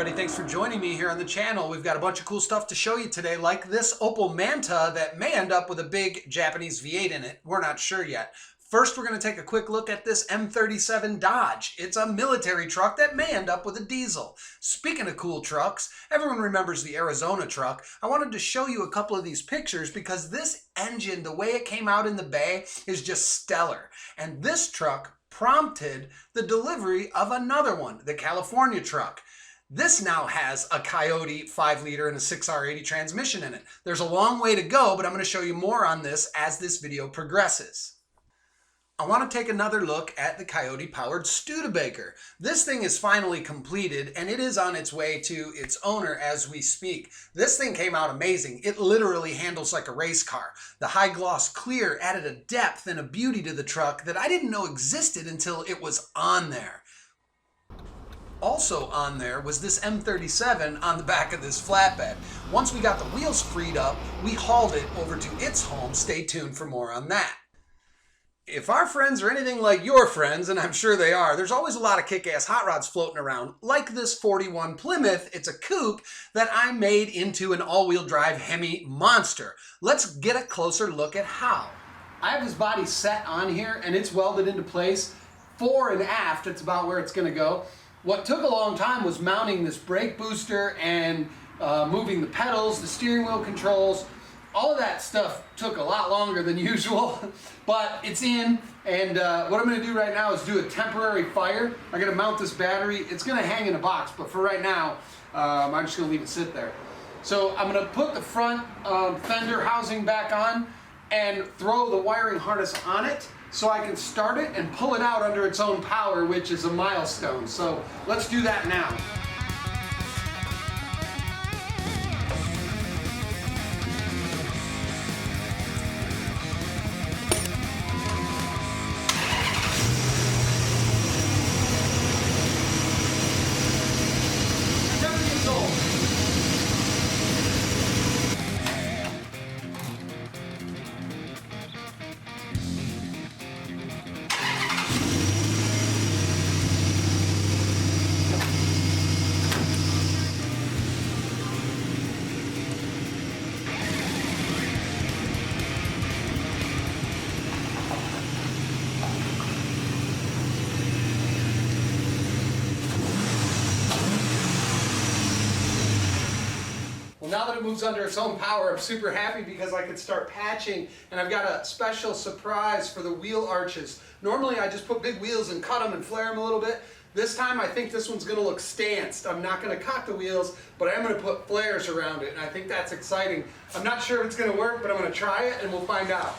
everybody, thanks for joining me here on the channel. We've got a bunch of cool stuff to show you today, like this Opel Manta that may end up with a big Japanese V8 in it. We're not sure yet. First, we're going to take a quick look at this M37 Dodge. It's a military truck that may end up with a diesel. Speaking of cool trucks, everyone remembers the Arizona truck. I wanted to show you a couple of these pictures because this engine, the way it came out in the bay, is just stellar. And this truck prompted the delivery of another one, the California truck. This now has a Coyote 5-liter and a 6R80 transmission in it. There's a long way to go, but I'm going to show you more on this as this video progresses. I want to take another look at the Coyote-powered Studebaker. This thing is finally completed, and it is on its way to its owner as we speak. This thing came out amazing. It literally handles like a race car. The high-gloss clear added a depth and a beauty to the truck that I didn't know existed until it was on there. Also on there was this M37 on the back of this flatbed. Once we got the wheels freed up, we hauled it over to its home. Stay tuned for more on that. If our friends are anything like your friends, and I'm sure they are, there's always a lot of kick-ass hot rods floating around, like this 41 Plymouth. It's a coupe that I made into an all-wheel drive Hemi monster. Let's get a closer look at how. I have this body set on here, and it's welded into place fore and aft. It's about where it's going to go. What took a long time was mounting this brake booster and moving the pedals, the steering wheel controls. All of that stuff took a lot longer than usual, but it's in, and what I'm going to do right now is do a temporary fire. I'm going to mount this battery. It's going to hang in a box, but for right now, I'm just going to leave it sit there. So I'm going to put the front fender housing back on and throw the wiring harness on it so I can start it and pull it out under its own power, which is a milestone. So let's do that now. Now that it moves under its own power, I'm super happy because I could start patching, and I've got a special surprise for the wheel arches. Normally I just put big wheels and cut them and flare them a little bit. This time I think this one's going to look stanced. I'm not going to cut the wheels, but I am going to put flares around it, and I think that's exciting. I'm not sure if it's going to work, but I'm going to try it and we'll find out.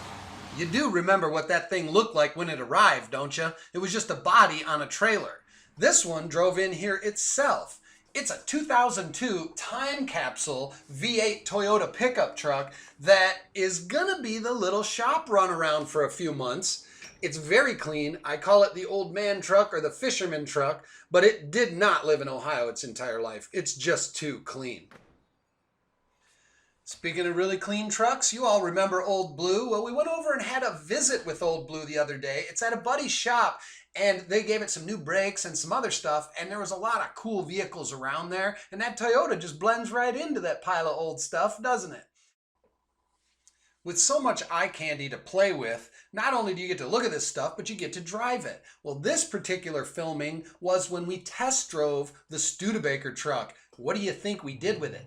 You do remember what that thing looked like when it arrived, don't you? It was just a body on a trailer. This one drove in here itself. It's a 2002 time capsule V8 Toyota pickup truck that is gonna be the little shop run around for a few months. It's very clean. I call it the old man truck or the fisherman truck, but it did not live in Ohio its entire life. It's just too clean. Speaking of really clean trucks, you all remember Old Blue? Well, we went over and had a visit with Old Blue the other day. It's at a buddy's shop, and they gave it some new brakes and some other stuff, and there was a lot of cool vehicles around there, and that Toyota just blends right into that pile of old stuff, doesn't it? With so much eye candy to play with, not only do you get to look at this stuff, but you get to drive it. Well, this particular filming was when we test drove the Studebaker truck. What do you think we did with it?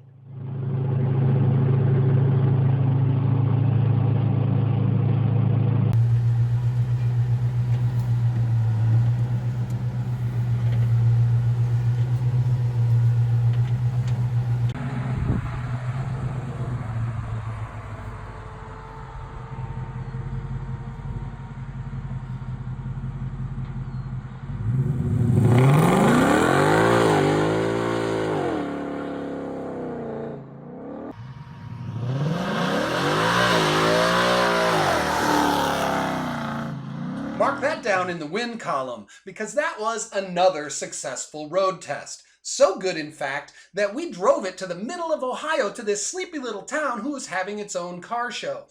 Mark that down in the win column, because that was another successful road test. So good, in fact, that we drove it to the middle of Ohio to this sleepy little town who was having its own car show.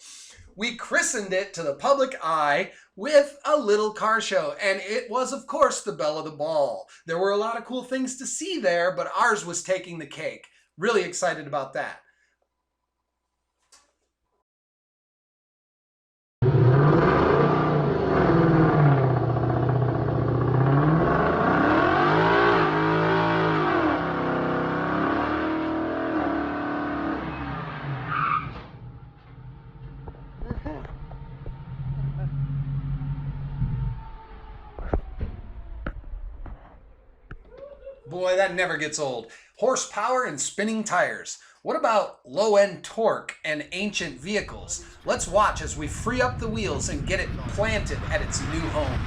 we christened it to the public eye with a little car show. And it was, of course, the belle of the ball. There were a lot of cool things to see there, but ours was taking the cake. Really excited about that. Boy, that never gets old. Horsepower and spinning tires. What about low-end torque and ancient vehicles? Let's watch as we free up the wheels and get it planted at its new home.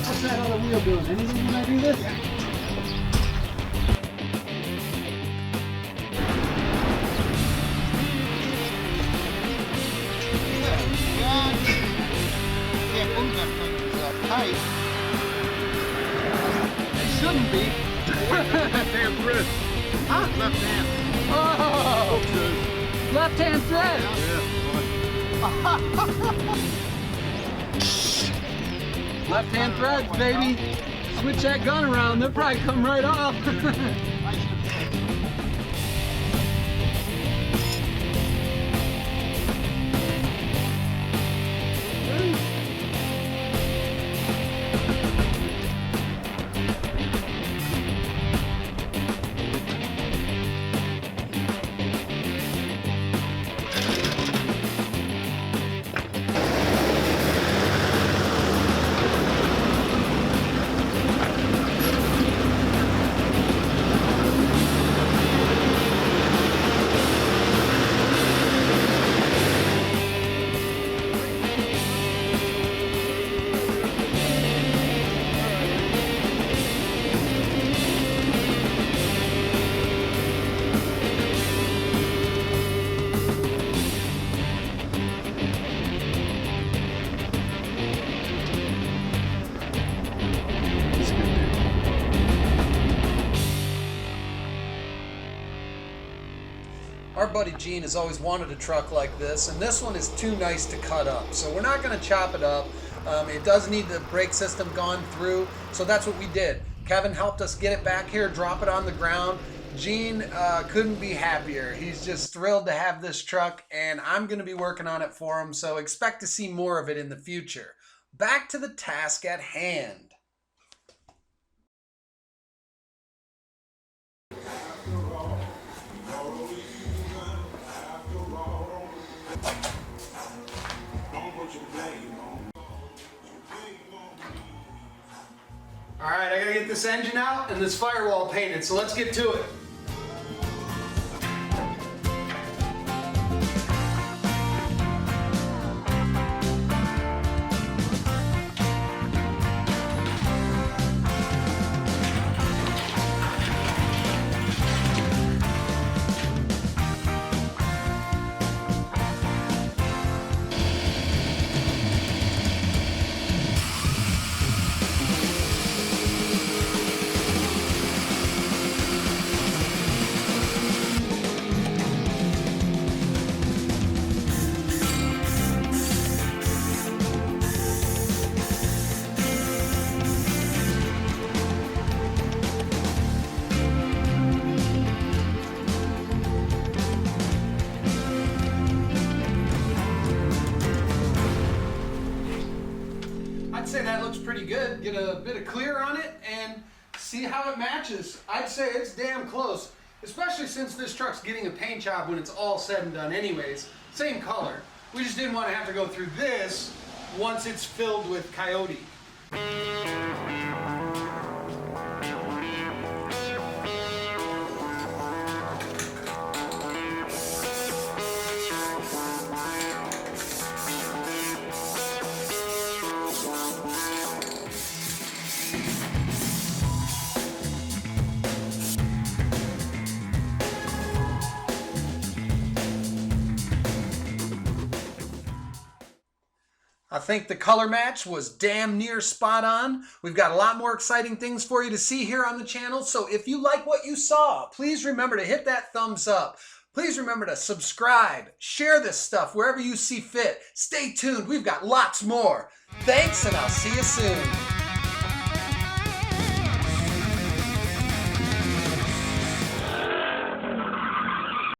What's that other wheel doing? Anything when I do this? Can't move that thing, it's tight. It shouldn't be. Damn wrist. Huh? Left hand. Oh! Left hand thread. Left hand threads, baby. Switch that gun around, they'll probably come right off. Our buddy Gene has always wanted a truck like this, and this one is too nice to cut up. So we're not going to chop it up. It does need the brake system gone through, so that's what we did. Kevin helped us get it back here, drop it on the ground. Gene couldn't be happier. He's just thrilled to have this truck, and I'm going to be working on it for him, so expect to see more of it in the future. Back to the task at hand. All right, I gotta get this engine out and this firewall painted, so let's get to it. Pretty good. Get a bit of clear on it and see how it matches. I'd say it's damn close, especially since this truck's getting a paint job when it's all said and done anyways. Same color. We just didn't want to have to go through this once it's filled with Coyote. I think the color match was damn near spot on. We've got a lot more exciting things for you to see here on the channel. So if you like what you saw, please remember to hit that thumbs up. Please remember to subscribe, share this stuff wherever you see fit. Stay tuned. We've got lots more. Thanks, and I'll see you soon.